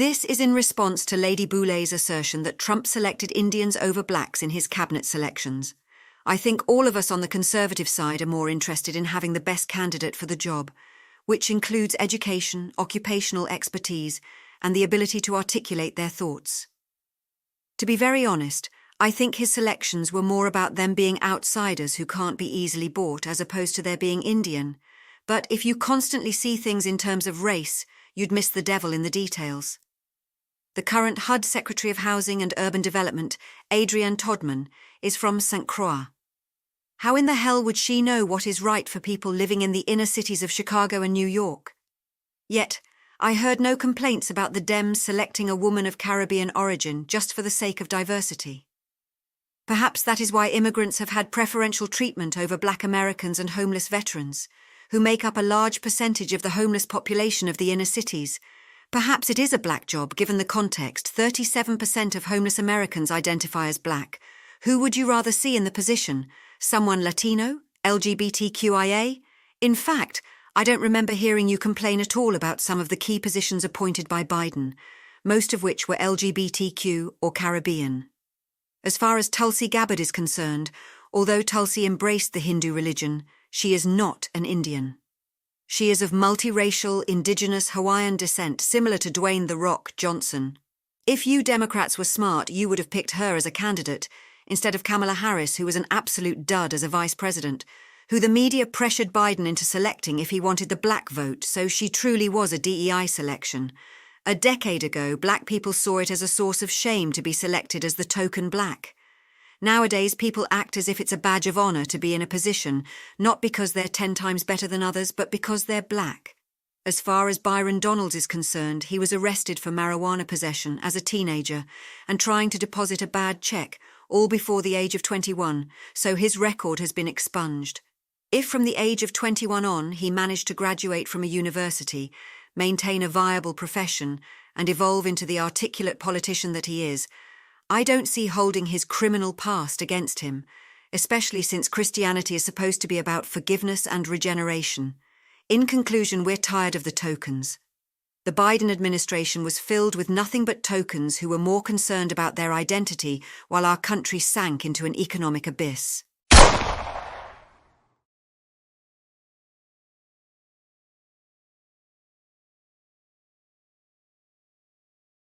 This is in response to Lady Boule's assertion that Trump selected Indians over blacks in his cabinet selections. I think all of us on the Conservative side are more interested in having the best candidate for the job, which includes education, occupational expertise, and the ability to articulate their thoughts. To be very honest, I think his selections were more about them being outsiders who can't be easily bought as opposed to their being Indian. But if you constantly see things in terms of race, you'd miss the devil in the details. The current HUD Secretary of Housing and Urban Development, Adrienne Todman, is from St. Croix. How in the hell would she know what is right for people living in the inner cities of Chicago and New York? Yet, I heard no complaints about the Dems selecting a woman of Caribbean origin just for the sake of diversity. Perhaps that is why immigrants have had preferential treatment over Black Americans and homeless veterans, who make up a large percentage of the homeless population of the inner cities. Perhaps it is a black job given the context. 37% of homeless Americans identify as black. Who would you rather see in the position? Someone Latino? LGBTQIA? In fact, I don't remember hearing you complain at all about some of the key positions appointed by Biden, most of which were LGBTQ or Caribbean. As far as Tulsi Gabbard is concerned, although Tulsi embraced the Hindu religion, she is not an Indian. She is of multiracial, indigenous Hawaiian descent, similar to Dwayne "The Rock" Johnson. If you Democrats were smart, you would have picked her as a candidate, instead of Kamala Harris, who was an absolute dud as a vice president, who the media pressured Biden into selecting if he wanted the black vote, so she truly was a DEI selection. A decade ago, black people saw it as a source of shame to be selected as the token black. Nowadays, people act as if it's a badge of honor to be in a position, not because they're 10 times better than others, but because they're black. As far as Byron Donalds is concerned, he was arrested for marijuana possession as a teenager and trying to deposit a bad check, all before the age of 21, so his record has been expunged. If from the age of 21 on he managed to graduate from a university, maintain a viable profession, and evolve into the articulate politician that he is, I don't see holding his criminal past against him, especially since Christianity is supposed to be about forgiveness and regeneration. In conclusion, we're tired of the tokens. The Biden administration was filled with nothing but tokens who were more concerned about their identity while our country sank into an economic abyss.